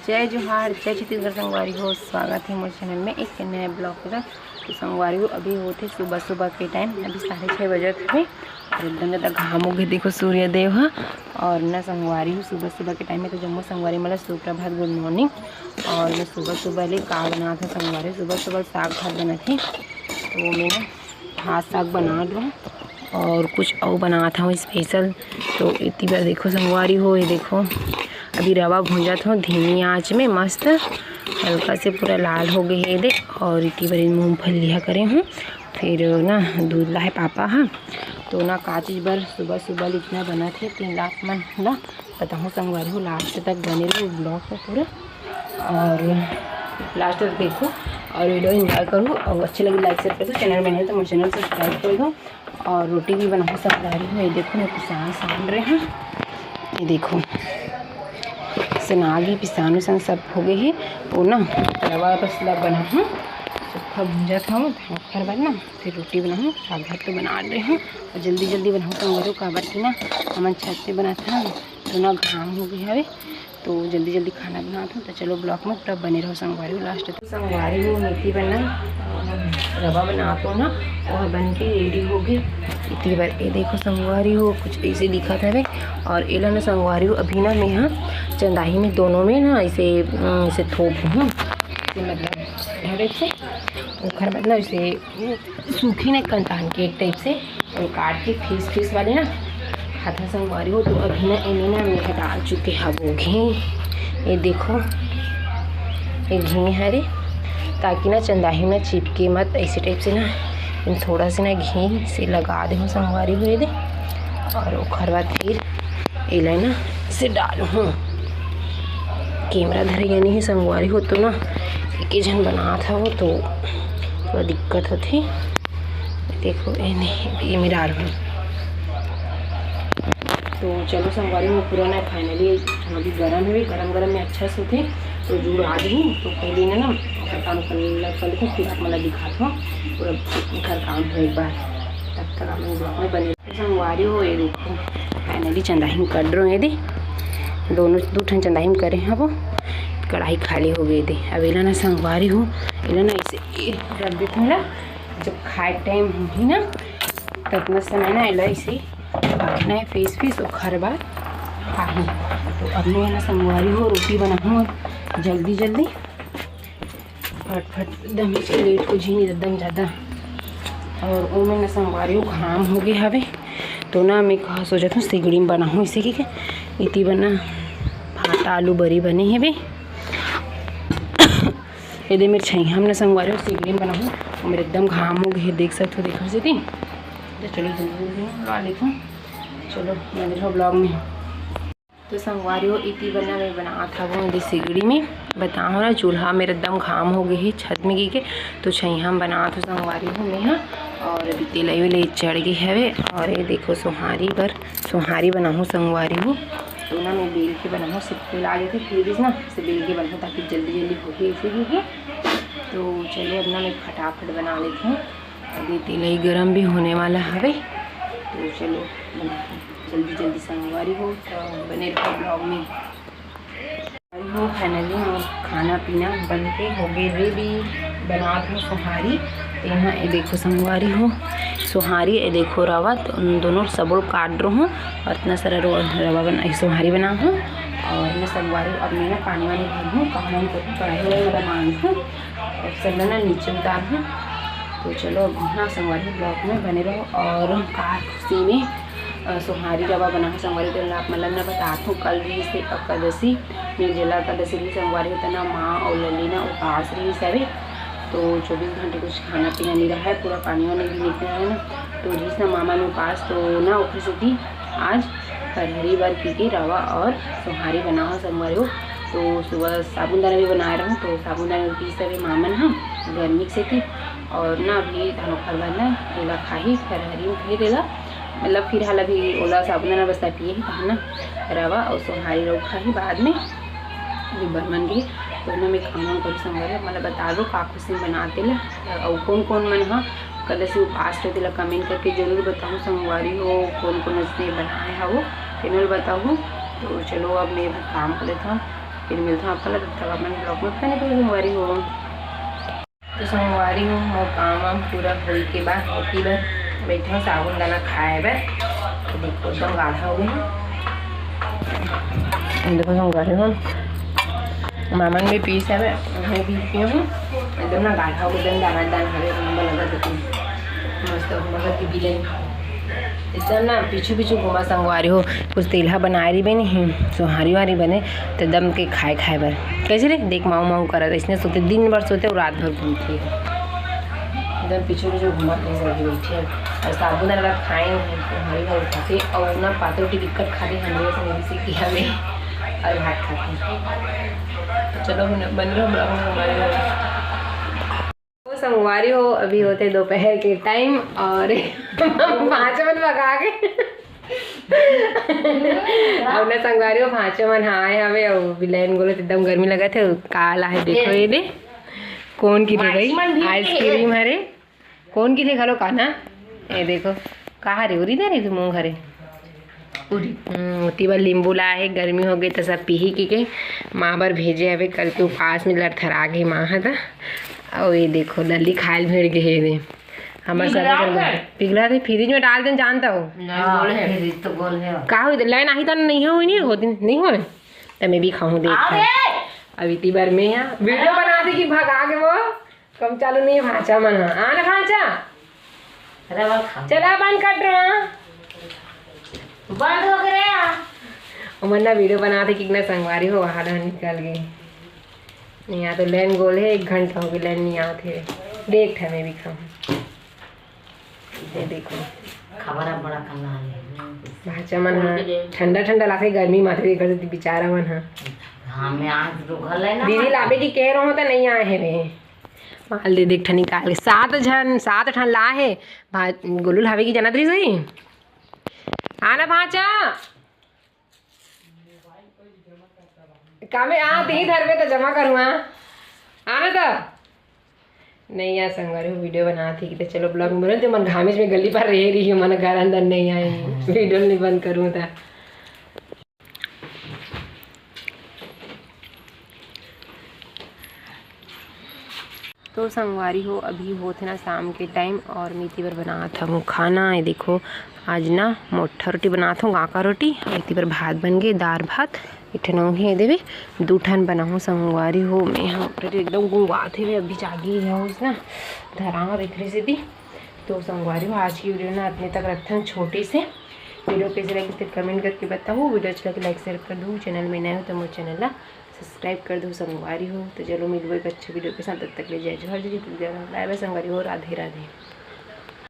जय जोहार, जय छत्तीसगढ़ संगवारी हो। स्वागत है मेरे चैनल में एक नए ब्लॉग के साथ। तो संगवारी हो अभी होते सुबह के टाइम, अभी 6:30 बजे थे और एकदम ज़्यादा घाम हो गए। देखो सूर्य देव है और न संगवारी हूँ सुबह के टाइम में। तो जम्मू संगवारी मतलब सुप्रभात, गुड मॉर्निंग। और मैं सुबह ले का बना था संगवारी, सुबह साग भात बना थी। तो मैं ना भात साग बना दूँ और कुछ और बना था स्पेशल। तो इतनी बार देखो संगवारी हो, ये देखो अभी रवा भूंजा था धीमी आंच में, मस्त हल्का से पूरा लाल हो गई है। देख और इतनी बड़ी मूँगफली लिया करे हूँ। फिर ना दूध ला है पापा। हाँ तो ना का चीज़ बार सुबह इतना बना थे 3 लाख मन ला बताऊँ संगवारी हो। लास्ट तक बने रहो ब्लॉग में पूरा और लास्ट तक देखो और वीडियो एंजॉय करूँ। और अच्छे लगे लाइक शेयर कर दो। चैनल में है तो मेरे चैनल सब्सक्राइब कर दो। और रोटी भी बनाऊँ संगवारी हो। ये देखो मैं पिसान सान रहे हैं, ये देखो सनागी पिसान उसान सब हो गए हैं। वो ना रवा बस बना हूँ, सूखा भूंजा था वो खर बाद ना फिर रोटी बनाऊँ। साग भात तो बना रहे हूँ और जल्दी बनाऊँ संगवारी का बार की ना हम छत पे बना था तो ना घाम हो गया है। तो जल्दी खाना बनाता हूँ। तो चलो ब्लॉग में तब बने रहो संगवारी लास्ट। तो संगवारी में मेथी बना रवा बनाता हूँ ना, वह बन के रेडी हो गई। इतनी बार ये देखो संगवारी हो कुछ ऐसे दिखा था भाई। और एला ना संगवारी हो अभी ना मैं यहाँ चंदाही में दोनों में ना ऐसे थोप हूँ, मतलब ढाबे से खर मतलब ऐसे सूखी ना कंतान के एक टाइप से और काट के फीस वाले ना खाता संगवारी हो। तो अभी ना इन्हें ना मैं डाल चुके हैं वो घी। ये देखो ये घी है रे, ताकि ना चंदाही में चिपके मत, ऐसे टाइप से ना थोड़ा सा ना घी से लगा दे संगवारी हुए दे। और ओखर बाद फिर इला ना इसे डालूँ। कैमरा धरे या नहीं संगवारी हो तो ना एक जन बना था वो तो थोड़ा दिक्कत होती। देखो ये मैं डाल हूँ। तो चलो संगवारी में पूरा ना फाइनली अभी गरम है, गरम में अच्छा से थे तो जुड़ आ गई। तो पहले ना काम कर फिर आप मतलब दिखाता हूँ पूरा घर काम हो एक बार, तब तक आप ब्लॉग में बने। संगवारी हो ये देखो फाइनली चंदाही कर रहे हैं दे दोनों 2 ठन चंदाही करे हैं। वो कढ़ाई खाली हो गई थी। अब इला ना संगवारी हो इला ना इसे रख देते हैं ना, जब खाए टाइम होगी ना तब समय ना इला इसे रखना है फीस और खर बार खाही। तो अब मैं ना संगवारी हो रोटी बनाऊँ जल्दी फट एकदम लेट को झीनी एकदम ज़्यादा। और वो मैं ना संगवारी हो घाम हो गए हवे। तो ना मैं कहा सोचा था सिगड़ी में बनाऊँ इसे कि इतनी बना भात आलू बरी बने हैं भाई। यदि मेरे छैया हमने संगवारी हो सिगड़ी में बनाऊँ और मेरे एकदम घाम हो गए देख सकते हो देखो से थी। तो चलो जल्दी ला लेता हूँ। चलो बने रहो ब्लॉग में। तो संगवारी हो इतनी बना मैं बना था वो मेरी सिगड़ी में बताओ ना। चूल्हा मेरे एकदम घाम हो गई है छत में गी के। तो छैया हम बना तो संगवारी हो मैं यहाँ और अभी तेल चढ़ गई है। और ये देखो सोहारी बनाऊँ संगवारी हो। तो ना मैं बेल के बनाऊँ, सिर्फ तेल आ गए थे फिर भी ना इसे बेल के बनाऊँ ताकि जल्दी हो गई इसे भी। तो चलिए अब ना मैं फटाफट बना लेती हूँ। अभी तेल गर्म भी होने वाला है। तो चलो बनाते जल्दी संगवारी हो। तो बने रहो ब्लॉग में। हो फाइनली खाना पीना बन के हो गए रेडी। बना दूँ सोहारी। तो यहाँ ये देखो संगवारी हो सोहारी, ये देखो रवा। तो उन दोनों सबों काट रहा हूँ और इतना सारा रवा बना सोहारी बना हूँ। और मैं संगवारी अब मैं ना पानी वानी भर हूँ, काम करूँ, कढ़ाई वाला मान हूँ और सब ना नीचे उतार हूँ। तो चलो अब ना संगवारी ब्लॉग में बने रहो। और कार खुशी में सोहारी रवा बना है संगवारी। तो आप मतलब ना बताता हूँ कल भी से एकादशी निर्जला एकादशी भी संगवारी होता ना माँ और ललीना उपास रही सभी। तो 24 घंटे कुछ खाना पीना नहीं रहा है, पूरा पानी वानी भी निकल रहा है ना। तो जिस ना मामा ने उपास तो ना उठे से थी आज हरी बार पी के रवा और सोहारी बना हो संगवारी हो। तो सुबह साबुनदाना भी बना रहा हूँ। तो साबुनदाना पी सभी मामन हम गर्मी से थी और ना अभी धानो खर ना ओला खाही हरी में फिर देगा मतलब फिर हाल अभी ओला साबुनदाना बस्ता पिए कहा ना रवा और सोहारी रव खाही बाद में बन गई। तो ना मैं खाना करूँ संगवारी मतलब बता दो का खुशी बनाते ला और कौन मन हाँ कल से उपास रहते ला कमेंट करके जरूर बताऊँ संगवारी हो कौन उसने बनाया है वो चैनल बताऊँ। तो चलो अब मैं काम कर लेता हूँ फिर मिलता हूँ आपका, तब तक अपन ब्लॉग में पहले तो संगवारी हो तो संगवारी हूँ मोर काम वाम पूरा होई के बाद होती बार बैठे हूँ साबुन दाना खाए बार। तो देखो एकदम गाढ़ा हो गया है, देखो संगवारी हूँ मामन भी पीस है मैं भी पी हूँ एकदम ना गाढ़ा हो गया, एकदम दाना दान हरे नंबर लगा देती मस्त मगर की बिले एकदम ना पीछू पीछू घुमा संगवारी हो। कुछ तेलहा बना रही भी नहीं सोहारी वारी बने तो दम के खाए खाए बार कैसे रे देख माऊ माऊ करा इसने सोते दिन भर सोते और रात भर घूमती है एकदम पीछे पीछे घुमा के सब्जी बैठी है और साबुन अगर खाए हरी हरी खाते और ना पातों की दिक्कत खाते हमें से नहीं सीखी हमें और भात खाते। तो चलो बन रहा ब्लॉग में हमारे संगवारी हो अभी होते दोपहर के टाइम और 5 मन भगा के अब ना संगवारी हो 5 मन हाए हवे और बिलेन गोले एकदम गर्मी लगा थे काला है देखो ये ने कौन की थे गई आइसक्रीम हरे कौन की थे खलो काना ये देखो कहा रे उरी दे रही तू मुँह घरे उती बार नींबू ला है गर्मी हो गई तो सब पी ही के माँ बार भेजे हवे कल के उपास में लड़थरा गई माँ है और ये देखो दल्ली खायल भेड़ के है हमारे सब पिघला थे फ्रिज में डाल दें जानता हो का हुई लाइन आई तो नहीं हो नहीं हो नहीं हो तो मैं भी खाऊं देख अभी ती बार में यहाँ वीडियो बना दी कि भगा के वो कम चालू नहीं है भाचा मन आना भाचा चला बंद कर रहा बंद हो गया मन्ना वीडियो बना थे कितना संगवारी हो वहाँ निकल गई नहीं यहाँ तो लाइन गोल है 1 घंटा हो गया लाइन नहीं आते देख मैं भी खाऊँ ये देखो खबर बड़ा करना है भाचा मन हाँ ठंडा ठंडा लाके गर्मी माथे कर देती बेचारा मन हाँ हाँ मैं आज रुकल है ना दीदी लाबे की कह रहा हूँ तो नहीं आए हैं वे माल दे देख ठनी काल 7 ठन ला है गोलू लावे की जाना तरी सही आना भाचा कामे आ ती धर में तो जमा करूँ आना तो नहीं यार संगवारी वीडियो बना थी कि तो चलो ब्लॉग में तो मन घामेश में गली पर रह रही हूँ मन घर अंदर नहीं आई वीडियो नहीं बंद करूँ था। तो संगवारी हो अभी हो थे ना शाम के टाइम और मीती पर बना था वो खाना है देखो आज ना मोटा रोटी बना था गाका रोटी मीती पर भात बन गए दाल भात इठन ही देवे 2 ठन बनाऊँ संगवारी हो मैं यहाँ एकदम गुंगाते हुए अभी जागी है ना धरा देख रही सीधी। तो संगवारी हो आज की वीडियो ना इतने तक रखते हैं छोटे से वीडियो कैसे लगी तो कमेंट करके बताओ वीडियो अच्छा लगे लाइक शेयर कर दूँ चैनल में नए हो तो मेरे चैनल ला सब्सक्राइब कर दो संगवारी हो। तो चलो मिलो एक अच्छे वीडियो के साथ तब तक ले जाए बाय बाय संगवारी हो राधे राधे।